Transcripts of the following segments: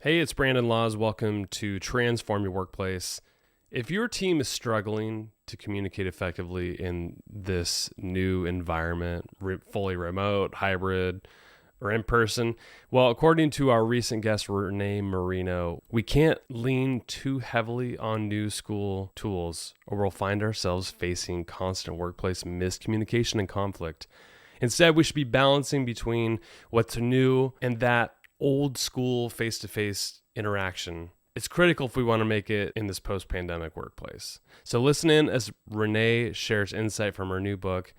Hey, it's Brandon Laws. Welcome to Transform Your Workplace. If your team is struggling to communicate effectively in this new environment, fully remote, hybrid, or in person, well, according to our recent guest, Renée Marino, we can't lean too heavily on new school tools or we'll find ourselves facing constant workplace miscommunication and conflict. Instead, we should be balancing between what's new and that old school face-to-face interaction. It's critical if we want to make it in this post-pandemic workplace. So listen in as Renee shares insight from her new book,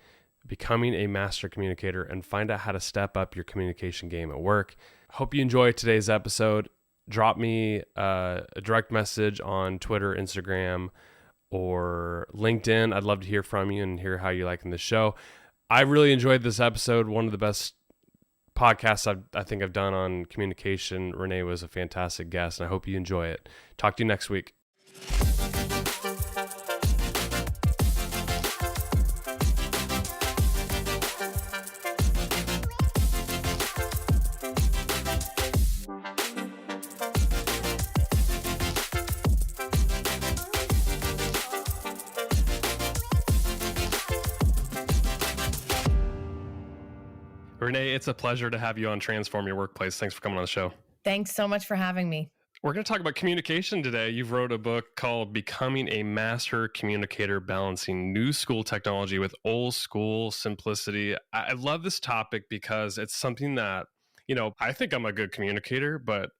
Becoming a Master Communicator, and find out how to step up your communication game at work. Hope you enjoy today's episode. Drop me a direct message on Twitter, Instagram, or LinkedIn. I'd love to hear from you and hear how you're liking the show. I really enjoyed this episode. One of the best podcasts I think I've done on communication. Renee was a fantastic guest, and I hope you enjoy it. Talk to you next week. Renee, it's a pleasure to have you on Transform Your Workplace. Thanks for coming on the show. Thanks so much for having me. We're going to talk about communication today. You've wrote a book called Becoming a Master Communicator, Balancing New School Technology with Old School Simplicity. I love this topic because it's something that, I think I'm a good communicator, but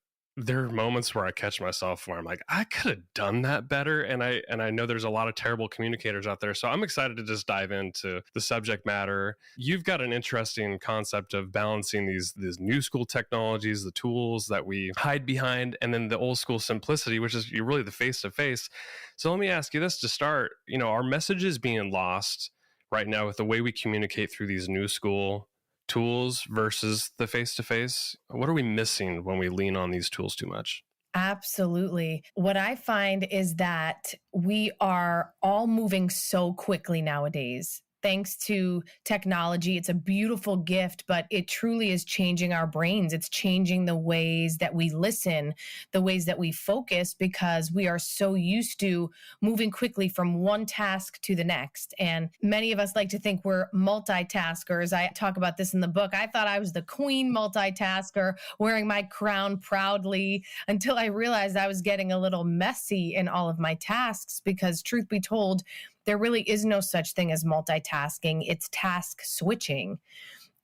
there are moments where I catch myself where I'm like, I could have done that better. And I know there's a lot of terrible communicators out there. So I'm excited to just dive into the subject matter. You've got an interesting concept of balancing these new school technologies, the tools that we hide behind, and then the old school simplicity, which is really the face-to-face. So let me ask you this to start. Our message is being lost right now with the way we communicate through these new school tools versus the face-to-face. What are we missing when we lean on these tools too much? Absolutely. What I find is that we are all moving so quickly nowadays. Thanks to technology, it's a beautiful gift, but it truly is changing our brains. It's changing the ways that we listen, the ways that we focus, because we are so used to moving quickly from one task to the next. And many of us like to think we're multitaskers. I talk about this in the book. I thought I was the queen multitasker, wearing my crown proudly, until I realized I was getting a little messy in all of my tasks, because truth be told, there really is no such thing as multitasking. It's task switching.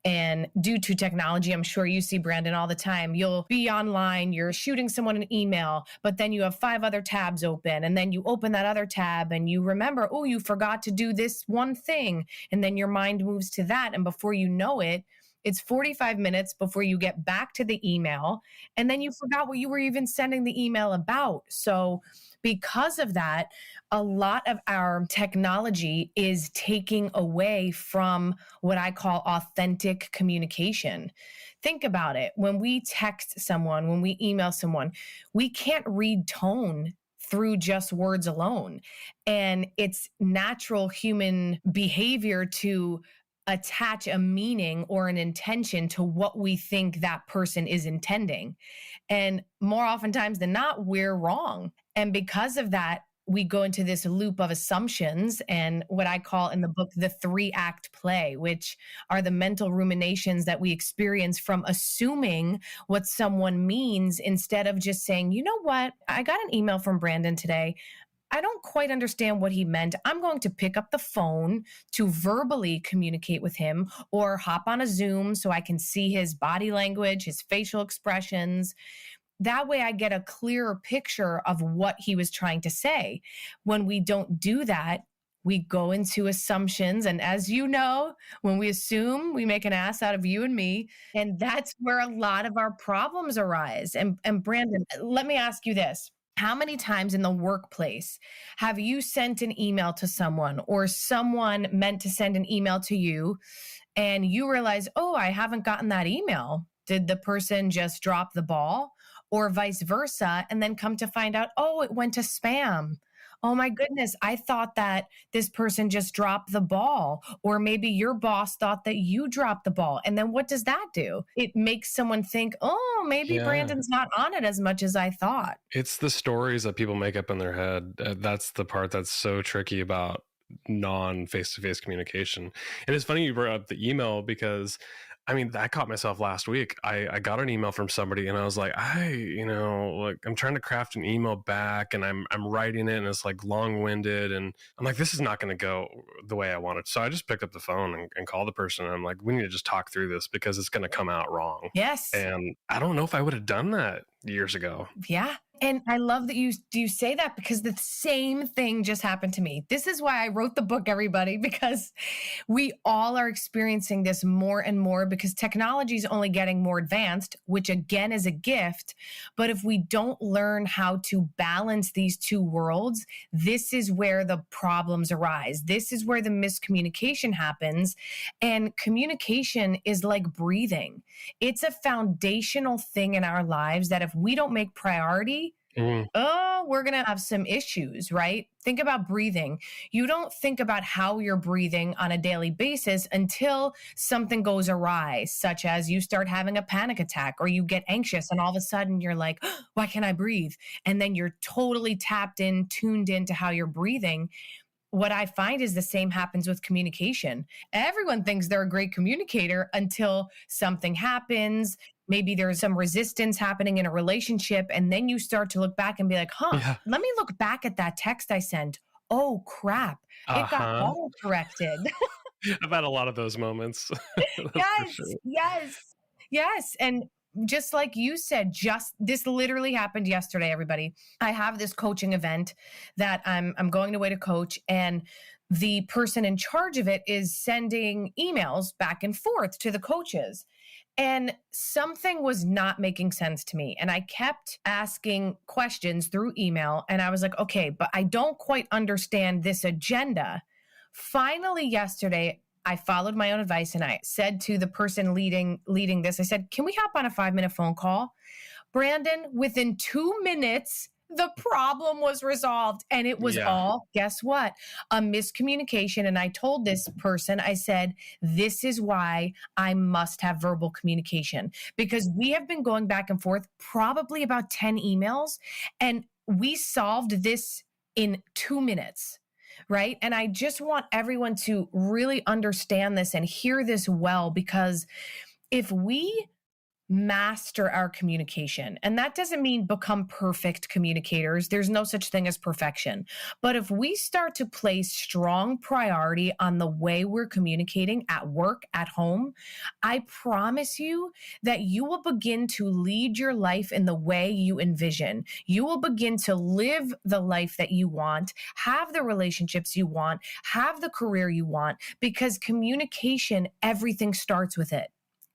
And due to technology, I'm sure you see, Brandon, all the time, you'll be online, you're shooting someone an email, but then you have 5 other tabs open, and then you open that other tab and you remember, oh, you forgot to do this one thing. And then your mind moves to that. And before you know it, it's 45 minutes before you get back to the email. And then you forgot what you were even sending the email about. So because of that, a lot of our technology is taking away from what I call authentic communication. Think about it. When we text someone, when we email someone, we can't read tone through just words alone. And it's natural human behavior to attach a meaning or an intention to what we think that person is intending. And more oftentimes than not, we're wrong. And because of that, we go into this loop of assumptions and what I call in the book, the 3-act play, which are the mental ruminations that we experience from assuming what someone means instead of just saying, you know what, I got an email from Brandon today. I don't quite understand what he meant. I'm going to pick up the phone to verbally communicate with him, or hop on a Zoom so I can see his body language, his facial expressions. That way I get a clearer picture of what he was trying to say. When we don't do that, we go into assumptions. And as you know, when we assume, we make an ass out of you and me. And that's where a lot of our problems arise. And Brandon, let me ask you this. How many times in the workplace have you sent an email to someone, or someone meant to send an email to you, and you realize, oh, I haven't gotten that email? Did the person just drop the ball, or vice versa? And then come to find out, oh, it went to spam. oh my goodness, I thought that this person just dropped the ball. Or maybe your boss thought that you dropped the ball. And then what does that do? It makes someone think, oh, maybe Yeah. Brandon's not on it as much as I thought. It's the stories that people make up in their head. That's the part that's so tricky about non face-to-face communication. And it's funny you brought up the email, because I mean, I caught myself last week. I got an email from somebody and I was like, I'm trying to craft an email back, and I'm writing it and it's like long-winded, and I'm like, this is not going to go the way I want it. So I just picked up the phone and called the person, and I'm like, we need to just talk through this because it's going to come out wrong. Yes. And I don't know if I would have done that years ago. Yeah. And I love that you say that, because the same thing just happened to me. This is why I wrote the book, everybody, because we all are experiencing this more and more, because technology is only getting more advanced, which again is a gift. But if we don't learn how to balance these two worlds, this is where the problems arise. This is where the miscommunication happens. And communication is like breathing. It's a foundational thing in our lives that if we don't make priority, we're going to have some issues, right? Think about breathing. You don't think about how you're breathing on a daily basis until something goes awry, such as you start having a panic attack or you get anxious and all of a sudden you're like, oh, why can't I breathe? And then you're totally tapped in, tuned into how you're breathing. What I find is the same happens with communication. Everyone thinks they're a great communicator until something happens. Maybe there's some resistance happening in a relationship. And then you start to look back and be like, let me look back at that text I sent. Oh, crap. It got auto corrected. I've had a lot of those moments. Yes. And just like you said, this literally happened yesterday, everybody. I have this coaching event that I'm going away to coach, and the person in charge of it is sending emails back and forth to the coaches. And something was not making sense to me. And I kept asking questions through email. And I was like, okay, but I don't quite understand this agenda. Finally, yesterday, I followed my own advice and I said to the person leading this, I said, can we hop on a 5-minute phone call? Brandon, within 2 minutes, the problem was resolved. And it was all, guess what? A miscommunication. And I told this person, I said, this is why I must have verbal communication, because we have been going back and forth probably about 10 emails, and we solved this in 2 minutes. Right. And I just want everyone to really understand this and hear this well, because if we master our communication, and that doesn't mean become perfect communicators. There's no such thing as perfection. But if we start to place strong priority on the way we're communicating at work, at home, I promise you that you will begin to lead your life in the way you envision. You will begin to live the life that you want, have the relationships you want, have the career you want, because communication, everything starts with it.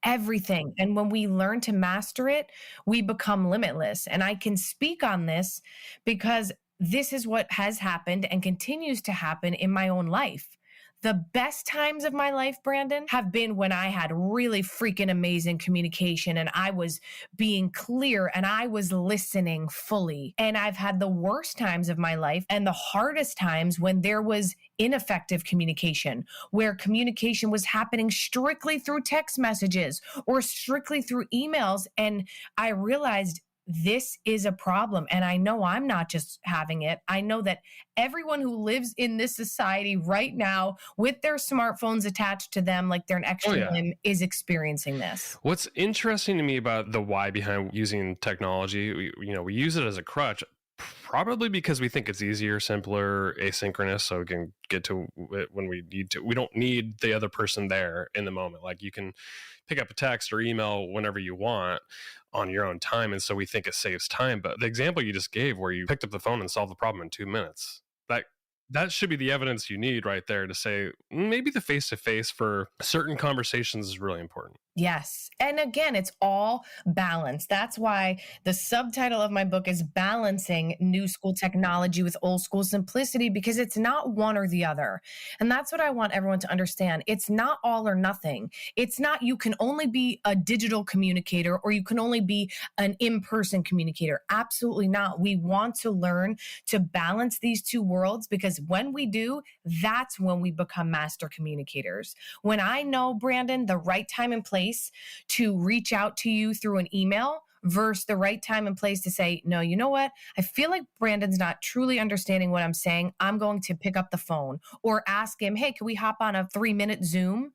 Everything. And when we learn to master it, we become limitless. And I can speak on this because this is what has happened and continues to happen in my own life. The best times of my life, Brandon, have been when I had really freaking amazing communication and I was being clear and I was listening fully. And I've had the worst times of my life and the hardest times when there was ineffective communication, where communication was happening strictly through text messages or strictly through emails. And I realized this is a problem. And I know I'm not just having it. I know that everyone who lives in this society right now with their smartphones attached to them, like they're an extra limb, is experiencing this. What's interesting to me about the why behind using technology, we use it as a crutch, probably because we think it's easier, simpler, asynchronous, so we can get to it when we need to. We don't need the other person there in the moment. Like you can pick up a text or email whenever you want on your own time. And so we think it saves time. But the example you just gave where you picked up the phone and solved the problem in 2 minutes, that should be the evidence you need right there to say maybe the face-to-face for certain conversations is really important. Yes. And again, it's all balance. That's why the subtitle of my book is Balancing New School Technology with Old School Simplicity, because it's not one or the other. And that's what I want everyone to understand. It's not all or nothing. It's not you can only be a digital communicator or you can only be an in person communicator. Absolutely not. We want to learn to balance these two worlds, because when we do, that's when we become master communicators. When I know, Brandon, the right time and place to reach out to you through an email versus the right time and place to say, no, you know what? I feel like Brandon's not truly understanding what I'm saying. I'm going to pick up the phone or ask him, hey, can we hop on a 3-minute Zoom?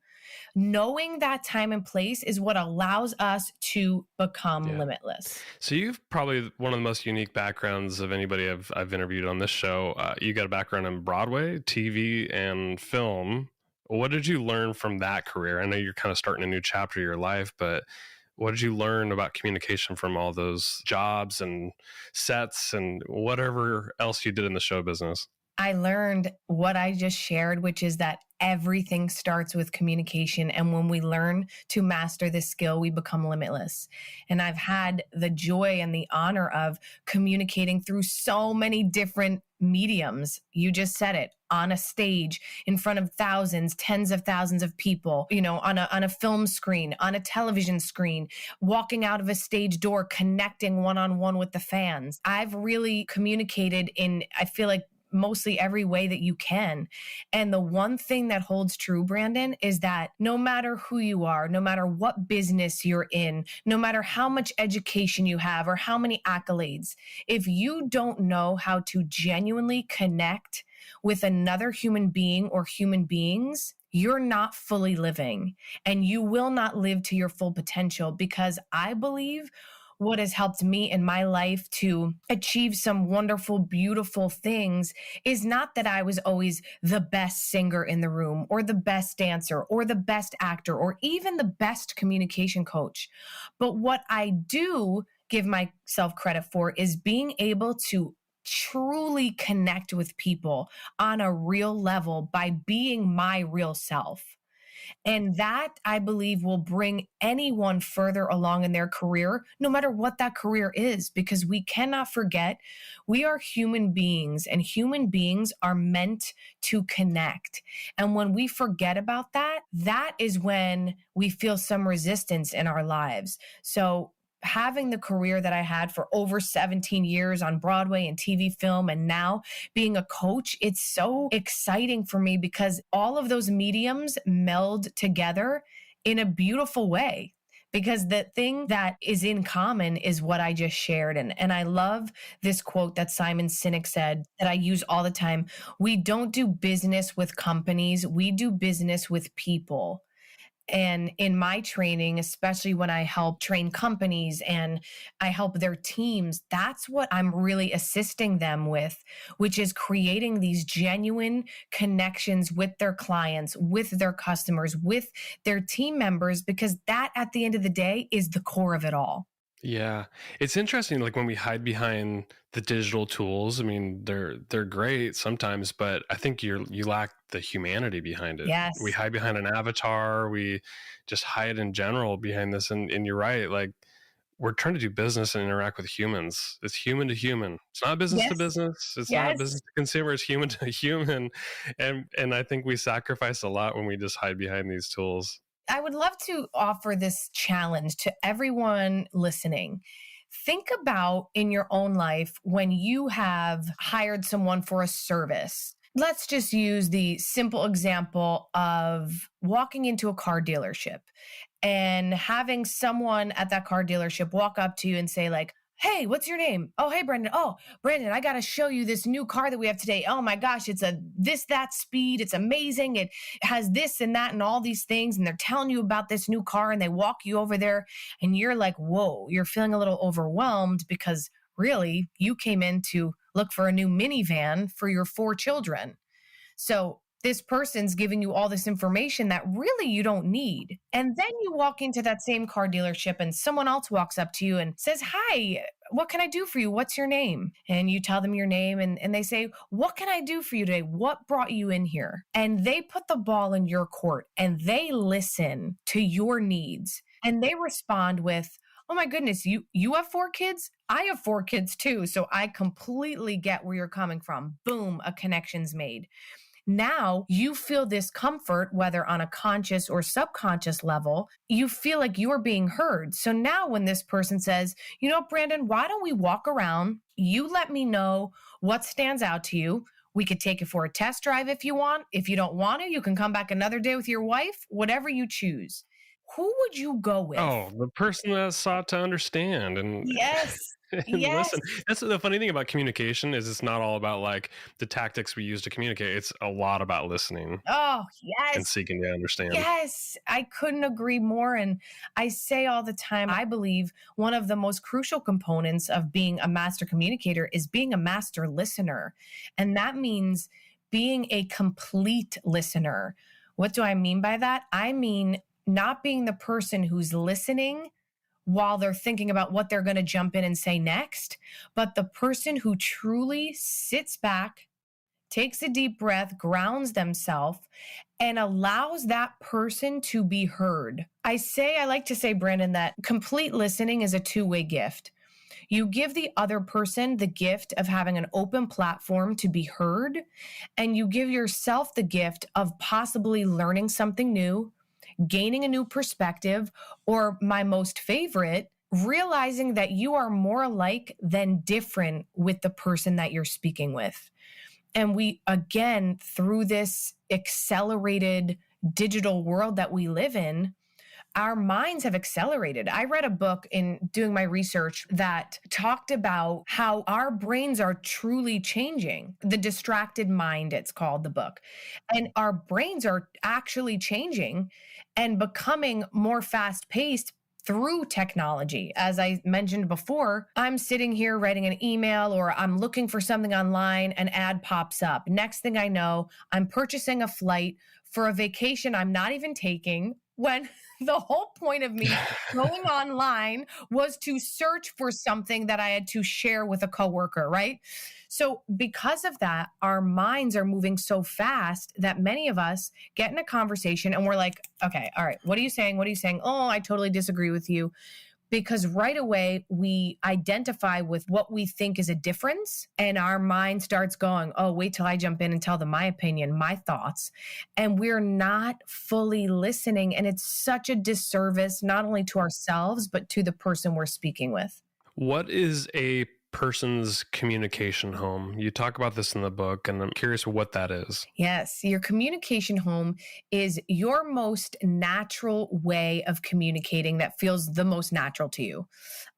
Knowing that time and place is what allows us to become limitless. So you've probably one of the most unique backgrounds of anybody I've interviewed on this show. You got a background in Broadway, TV, and film. What did you learn from that career? I know you're kind of starting a new chapter of your life, but what did you learn about communication from all those jobs and sets and whatever else you did in the show business? I learned what I just shared, which is that everything starts with communication. And when we learn to master this skill, we become limitless. And I've had the joy and the honor of communicating through so many different mediums. You just said it, on a stage in front of thousands, tens of thousands of people, on a film screen, on a television screen, walking out of a stage door, connecting one-on-one with the fans. I've really communicated in, I feel like, mostly every way that you can. And the one thing that holds true, Brandon, is that no matter who you are, no matter what business you're in, no matter how much education you have or how many accolades, if you don't know how to genuinely connect with another human being or human beings, you're not fully living, and you will not live to your full potential. Because I believe what has helped me in my life to achieve some wonderful, beautiful things is not that I was always the best singer in the room or the best dancer or the best actor or even the best communication coach. But what I do give myself credit for is being able to truly connect with people on a real level by being my real self. And that, I believe, will bring anyone further along in their career, no matter what that career is, because we cannot forget we are human beings, and human beings are meant to connect. And when we forget about that, that is when we feel some resistance in our lives. So having the career that I had for over 17 years on Broadway and TV, film, and now being a coach, it's so exciting for me because all of those mediums meld together in a beautiful way. Because the thing that is in common is what I just shared. And I love this quote that Simon Sinek said that I use all the time. We don't do business with companies, we do business with people. And in my training, especially when I help train companies and I help their teams, that's what I'm really assisting them with, which is creating these genuine connections with their clients, with their customers, with their team members, because that at the end of the day is the core of it all. Yeah. It's interesting, like when we hide behind the digital tools, I mean, they're great sometimes, but I think you lack the humanity behind it. Yes. We hide behind an avatar, we just hide in general behind this. And you're right, like we're trying to do business and interact with humans. It's human to human. It's not business to business. It's not business to consumer. It's human to human. And I think we sacrifice a lot when we just hide behind these tools. I would love to offer this challenge to everyone listening. Think about in your own life when you have hired someone for a service. Let's just use the simple example of walking into a car dealership and having someone at that car dealership walk up to you and say like, hey, what's your name? Oh, hey, Brendan. Oh, Brandon, I got to show you this new car that we have today. Oh my gosh, it's a that speed. It's amazing. It has this and that and all these things. And they're telling you about this new car and they walk you over there and you're like, whoa, you're feeling a little overwhelmed because really you came in to look for a new minivan for your 4 children. So this person's giving you all this information that really you don't need. And then you walk into that same car dealership and someone else walks up to you and says, hi, what can I do for you? What's your name? And you tell them your name and they say, what can I do for you today? What brought you in here? And they put the ball in your court and they listen to your needs and they respond with, oh my goodness, you have 4 kids? I have 4 kids too. So I completely get where you're coming from. Boom, a connection's made. Now you feel this comfort, whether on a conscious or subconscious level, you feel like you're being heard. So now when this person says, you know, Brandon, why don't we walk around? You let me know what stands out to you. We could take it for a test drive if you want. If you don't want to, you can come back another day with your wife, whatever you choose. Who would you go with? Oh, the person that sought to understand and yes. and Yes. listen. That's the funny thing about communication is it's not all about like the tactics we use to communicate. It's a lot about listening. Oh, yes. And seeking to understand. Yes, I couldn't agree more. And I say all the time, I believe one of the most crucial components of being a master communicator is being a master listener. And that means being a complete listener. What do I mean by that? I mean, not being the person who's listening while they're thinking about what they're going to jump in and say next, but the person who truly sits back, takes a deep breath, grounds themselves, and allows that person to be heard. I like to say, Brandon, that complete listening is a two-way gift. You give the other person the gift of having an open platform to be heard, and you give yourself the gift of possibly learning something new, gaining a new perspective, or my most favorite, realizing that you are more alike than different with the person that you're speaking with. And we, again, through this accelerated digital world that we live in, our minds have accelerated. I read a book in doing my research that talked about how our brains are truly changing. The Distracted Mind, it's called, the book. And our brains are actually changing and becoming more fast-paced through technology. As I mentioned before, I'm sitting here writing an email or I'm looking for something online, an ad pops up. Next thing I know, I'm purchasing a flight for a vacation I'm not even taking, when the whole point of me going online was to search for something that I had to share with a coworker, right? So because of that, our minds are moving so fast that many of us get in a conversation and we're like, okay, all right, what are you saying? What are you saying? Oh, I totally disagree with you. Because right away, we identify with what we think is a difference, and our mind starts going, oh, wait till I jump in and tell them my opinion, my thoughts. And we're not fully listening. And it's such a disservice, not only to ourselves, but to the person we're speaking with. What is a person's communication home? You talk about this in the book, and I'm curious what that is. Yes, your communication home is your most natural way of communicating that feels the most natural to you,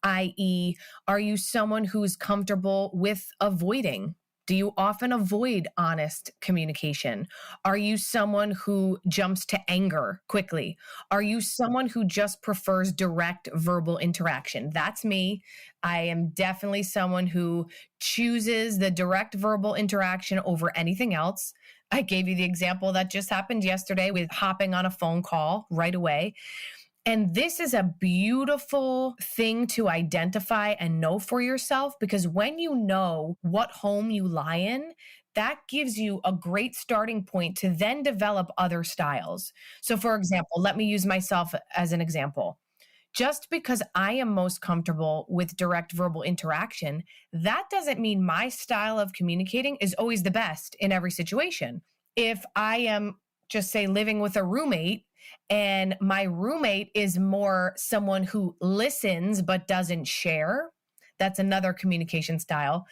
i.e., are you someone who's comfortable with avoiding? Do you often avoid honest communication? Are you someone who jumps to anger quickly? Are you someone who just prefers direct verbal interaction? That's me. I am definitely someone who chooses the direct verbal interaction over anything else. I gave you the example that just happened yesterday with hopping on a phone call right away. And this is a beautiful thing to identify and know for yourself, because when you know what home you lie in, that gives you a great starting point to then develop other styles. So for example, let me use myself as an example. Just because I am most comfortable with direct verbal interaction, that doesn't mean my style of communicating is always the best in every situation. If I am, just say, living with a roommate, and my roommate is more someone who listens but doesn't share, that's another communication style.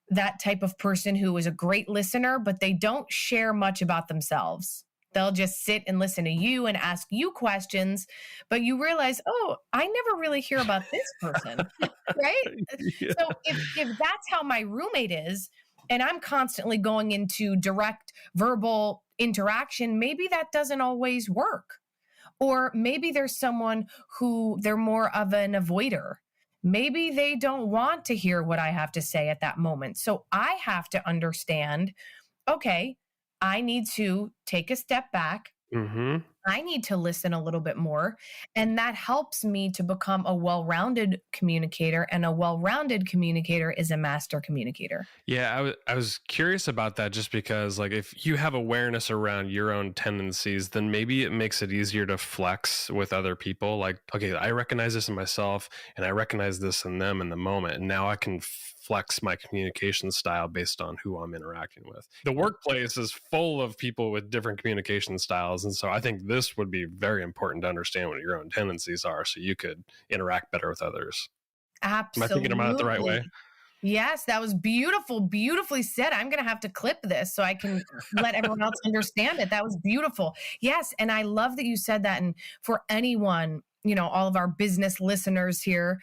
That type of person who is a great listener, but they don't share much about themselves. They'll just sit and listen to you and ask you questions, but you realize, oh, I never really hear about this person, right? Yeah. So if that's how my roommate is, and I'm constantly going into direct verbal interaction, maybe that doesn't always work. Or maybe there's someone who they're more of an avoider. Maybe they don't want to hear what I have to say at that moment. So I have to understand, okay, I need to take a step back. Mm-hmm. I need to listen a little bit more. And that helps me to become a well-rounded communicator. And a well-rounded communicator is a master communicator. Yeah, I was curious about that just because, like, if you have awareness around your own tendencies, then maybe it makes it easier to flex with other people. Like, okay, I recognize this in myself and I recognize this in them in the moment. And now I can flex my communication style based on who I'm interacting with. The workplace is full of people with different communication styles. And so I think this would be very important to understand what your own tendencies are so you could interact better with others. Absolutely. Am I thinking about it the right way? Yes, that was beautiful. Beautifully said. I'm going to have to clip this so I can let everyone else understand it. That was beautiful. Yes. And I love that you said that. And for anyone, all of our business listeners here,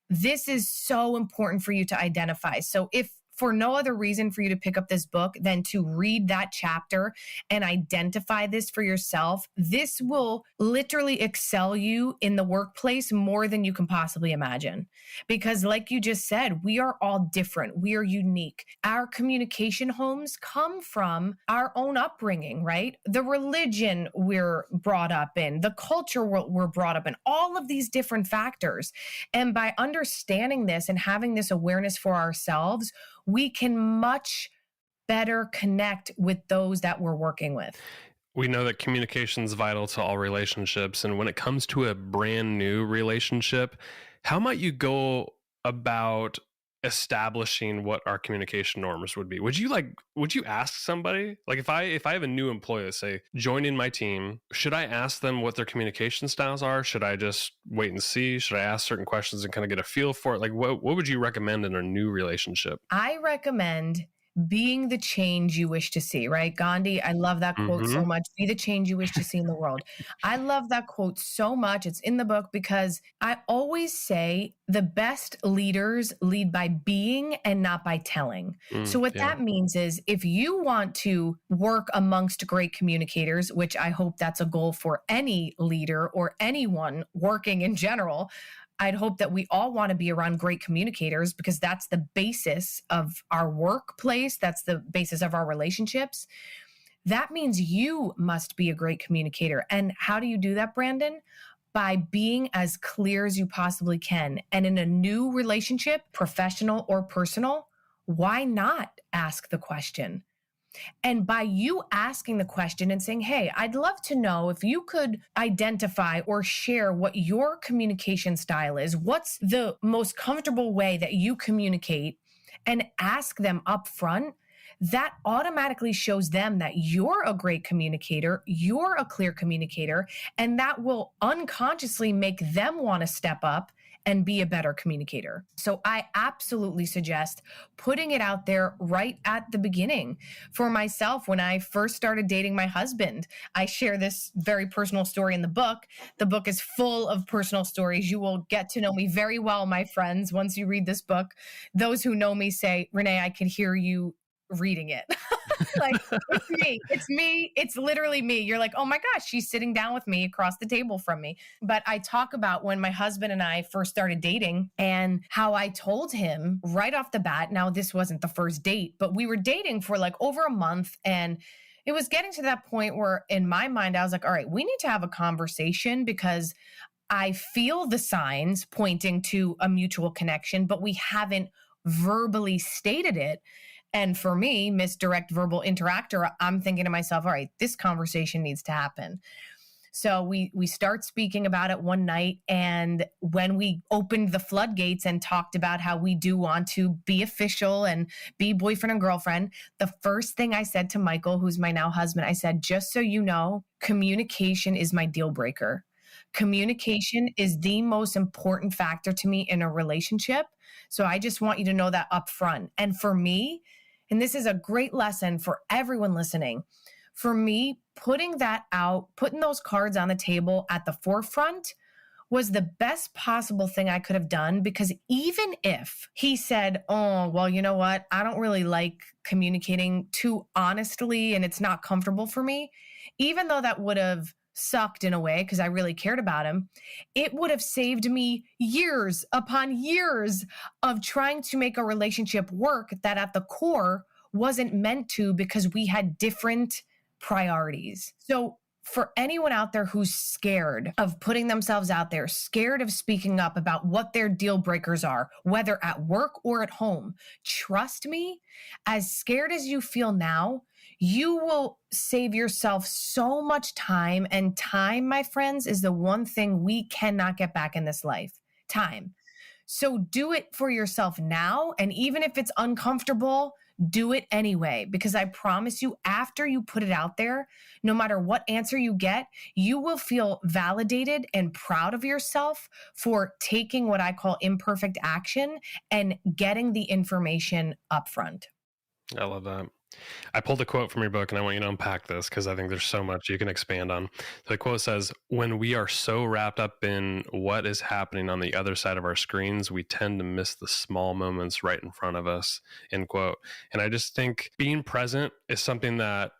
this is so important for you to identify. So if for no other reason for you to pick up this book than to read that chapter and identify this for yourself, this will literally excel you in the workplace more than you can possibly imagine. Because like you just said, we are all different. We are unique. Our communication homes come from our own upbringing, right? The religion we're brought up in, the culture we're brought up in, all of these different factors. And by understanding this and having this awareness for ourselves, we can much better connect with those that we're working with. We know that communication is vital to all relationships. And when it comes to a brand new relationship, how might you go about establishing what our communication norms would be? Would you ask somebody? Like if I have a new employee, let's say, joining my team, should I ask them what their communication styles are? Should I just wait and see? Should I ask certain questions and kind of get a feel for it? Like what would you recommend in a new relationship? I recommend being the change you wish to see, right? Gandhi, I love that quote so much. Be the change you wish to see in the world. I love that quote so much. It's in the book because I always say the best leaders lead by being and not by telling. So what that means is if you want to work amongst great communicators, which I hope that's a goal for any leader or anyone working in general, I'd hope that we all want to be around great communicators because that's the basis of our workplace. That's the basis of our relationships. That means you must be a great communicator. And how do you do that, Brandon? By being as clear as you possibly can. And in a new relationship, professional or personal, why not ask the question? And by you asking the question and saying, hey, I'd love to know if you could identify or share what your communication style is. What's the most comfortable way that you communicate? And ask them up front. That automatically shows them that you're a great communicator, you're a clear communicator, and that will unconsciously make them want to step up and be a better communicator. So I absolutely suggest putting it out there right at the beginning. For myself, when I first started dating my husband, I share this very personal story in the book. The book is full of personal stories. You will get to know me very well, my friends, once you read this book. Those who know me say, Renee, I can hear you reading it. Like, it's me. It's literally me. You're like, oh my gosh, she's sitting down with me across the table from me. But I talk about when my husband and I first started dating and how I told him right off the bat. Now, this wasn't the first date, but we were dating for like over a month. And it was getting to that point where in my mind, I was like, all right, we need to have a conversation because I feel the signs pointing to a mutual connection, but we haven't verbally stated it. And for me, Miss Direct Verbal Interactor, I'm thinking to myself, all right, this conversation needs to happen. So we start speaking about it one night. And when we opened the floodgates and talked about how we do want to be official and be boyfriend and girlfriend, the first thing I said to Michael, who's my now husband, I said, just so you know, communication is my deal breaker. Communication is the most important factor to me in a relationship. So I just want you to know that up front. And for me, and this is a great lesson for everyone listening, for me, putting that out, putting those cards on the table at the forefront was the best possible thing I could have done, because even if he said, oh, well, you know what? I don't really like communicating too honestly and it's not comfortable for me, even though that would have sucked in a way because I really cared about him, it would have saved me years upon years of trying to make a relationship work that at the core wasn't meant to because we had different priorities. So for anyone out there who's scared of putting themselves out there, scared of speaking up about what their deal breakers are, whether at work or at home, trust me, as scared as you feel now, you will save yourself so much time. And time, my friends, is the one thing we cannot get back in this life. Time. So do it for yourself now. And even if it's uncomfortable, do it anyway, because I promise you, after you put it out there, no matter what answer you get, you will feel validated and proud of yourself for taking what I call imperfect action and getting the information upfront. I love that. I pulled a quote from your book and I want you to unpack this because I think there's so much you can expand on. The quote says, "When we are so wrapped up in what is happening on the other side of our screens, we tend to miss the small moments right in front of us," end quote. And I just think being present is something that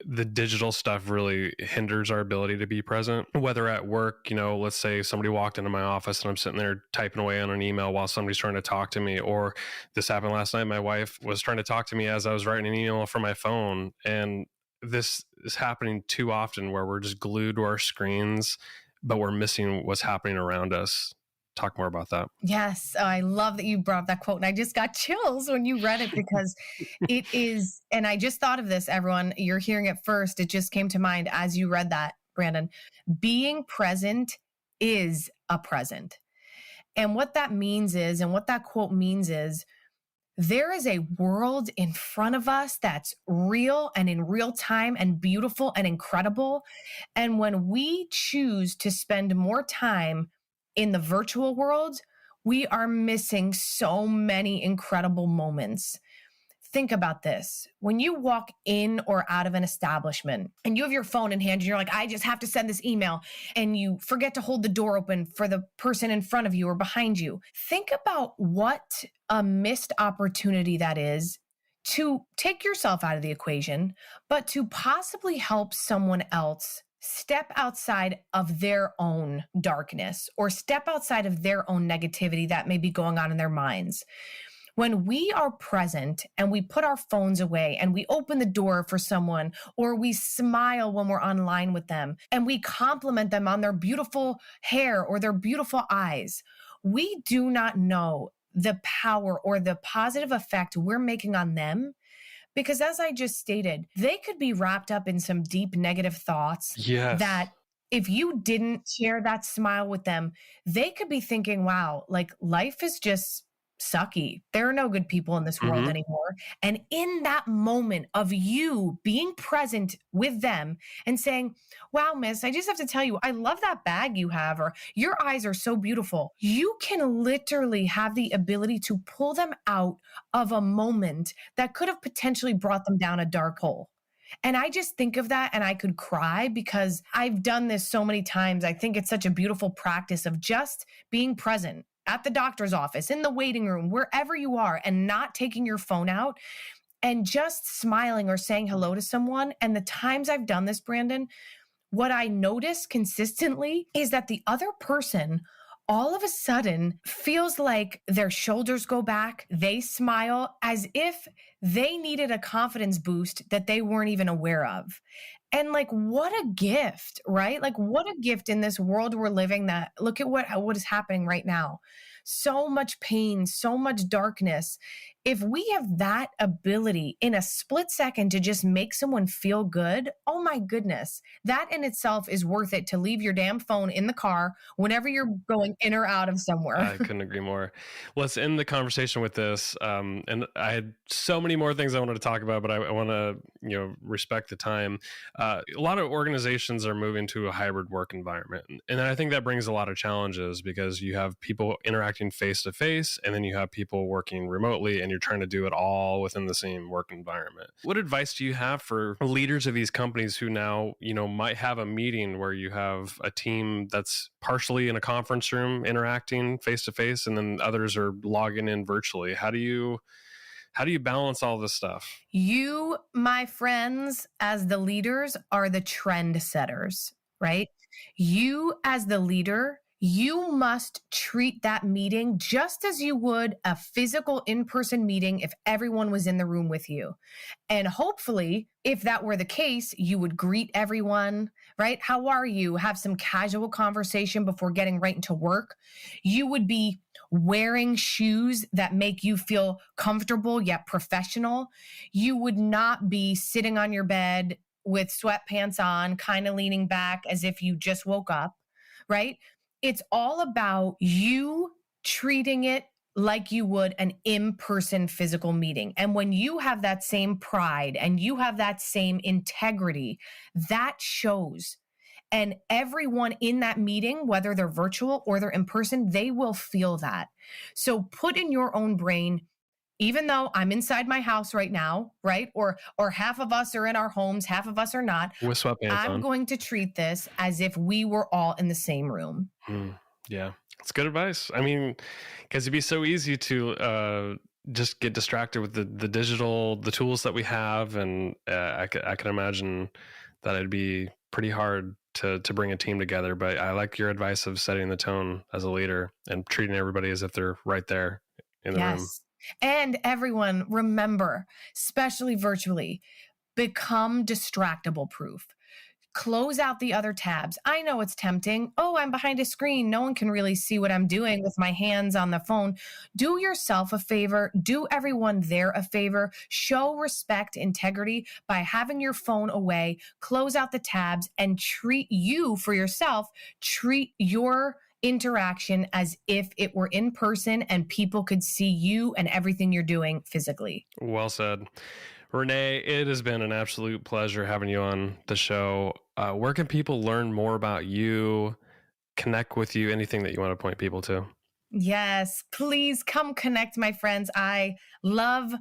the digital stuff really hinders our ability to be present, whether at work, let's say somebody walked into my office and I'm sitting there typing away on an email while somebody's trying to talk to me, or this happened last night. My wife was trying to talk to me as I was writing an email from my phone. And this is happening too often where we're just glued to our screens, but we're missing what's happening around us. Talk more about that. Yes. I love that you brought up that quote. And I just got chills when you read it because it is, and I just thought of this, everyone, you're hearing it first. It just came to mind as you read that, Brandon. Being present is a present. And what that means is, and what that quote means is, there is a world in front of us that's real and in real time and beautiful and incredible. And when we choose to spend more time in the virtual world, we are missing so many incredible moments. Think about this. When you walk in or out of an establishment and you have your phone in hand and you're like, I just have to send this email, and you forget to hold the door open for the person in front of you or behind you. Think about what a missed opportunity that is to take yourself out of the equation, but to possibly help someone else step outside of their own darkness or step outside of their own negativity that may be going on in their minds. When we are present and we put our phones away and we open the door for someone, or we smile when we're online with them and we compliment them on their beautiful hair or their beautiful eyes, we do not know the power or the positive effect we're making on them. Because as I just stated, they could be wrapped up in some deep negative thoughts that if you didn't share that smile with them, they could be thinking, wow, like life is just sucky. There are no good people in this world anymore. And in that moment of you being present with them and saying, wow, miss, I just have to tell you, I love that bag you have, or your eyes are so beautiful. You can literally have the ability to pull them out of a moment that could have potentially brought them down a dark hole. And I just think of that and I could cry because I've done this so many times. I think it's such a beautiful practice of just being present at the doctor's office, in the waiting room, wherever you are, and not taking your phone out and just smiling or saying hello to someone. And the times I've done this, Brandon, what I notice consistently is that the other person all of a sudden feels like their shoulders go back. They smile as if they needed a confidence boost that they weren't even aware of. And like, what a gift, right? Like, what a gift in this world we're living, that look at what is happening right now. So much pain, so much darkness. If we have that ability in a split second to just make someone feel good, oh my goodness, that in itself is worth it to leave your damn phone in the car whenever you're going in or out of somewhere. I couldn't agree more. Let's end the conversation with this. And I had so many more things I wanted to talk about, but I want to, respect the time. A lot of organizations are moving to a hybrid work environment. And I think that brings a lot of challenges because you have people interacting face to face, and then you have people working remotely, and you're trying to do it all within the same work environment. What advice do you have for leaders of these companies who now, might have a meeting where you have a team that's partially in a conference room interacting face to face, and then others are logging in virtually? How do you balance all this stuff? You, my friends, as the leaders, are the trend setters, right? You as the leader, You must treat that meeting just as you would a physical in-person meeting if everyone was in the room with you. And hopefully, if that were the case, you would greet everyone, right? How are you? Have some casual conversation before getting right into work. You would be wearing shoes that make you feel comfortable yet professional. You would not be sitting on your bed with sweatpants on, kind of leaning back as if you just woke up, right? It's all about you treating it like you would an in-person physical meeting. And when you have that same pride and you have that same integrity, that shows. And everyone in that meeting, whether they're virtual or they're in person, they will feel that. So put in your own brain, even though I'm inside my house right now, right? Or half of us are in our homes, half of us are not. With sweatpants I'm on. going to treat this as if we were all in the same room. Yeah, it's good advice. I mean, because it'd be so easy to just get distracted with the digital, the tools that we have. And I can imagine that it'd be pretty hard to bring a team together. But I like your advice of setting the tone as a leader and treating everybody as if they're right there in the room. And everyone, remember, especially virtually, become distractible proof. Close out the other tabs. I know it's tempting. Oh, I'm behind a screen. No one can really see what I'm doing with my hands on the phone. Do yourself a favor. Do everyone there a favor. Show respect, integrity by having your phone away. Close out the tabs and treat you for yourself. Treat your interaction as if it were in person and people could see you and everything you're doing physically. Well said. Renee, it has been an absolute pleasure having you on the show. Where can people learn more about you, connect with you, anything that you want to point people to? Yes, please come connect, my friends. I love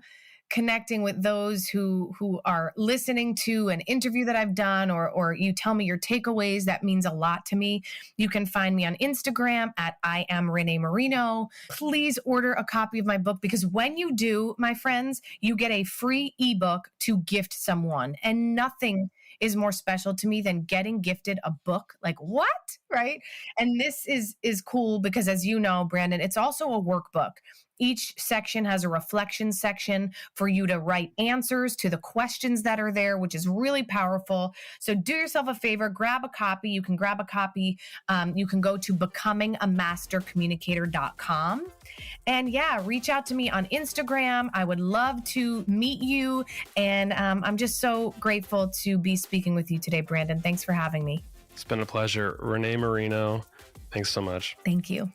connecting with those who are listening to an interview that I've done, or you tell me your takeaways. That means a lot to me. You can find me on Instagram at I am Renée Marino. Please order a copy of my book, because when you do, my friends, you get a free ebook to gift someone. And nothing is more special to me than getting gifted a book. Like, what? Right? And this is cool because, as you know, Brandon, it's also a workbook. Each section has a reflection section for you to write answers to the questions that are there, which is really powerful. So do yourself a favor, grab a copy. You can grab a copy. You can go to becomingamastercommunicator.com. And yeah, reach out to me on Instagram. I would love to meet you. And I'm just so grateful to be speaking with you today, Brandon. Thanks for having me. It's been a pleasure. Renée Marino, thanks so much. Thank you.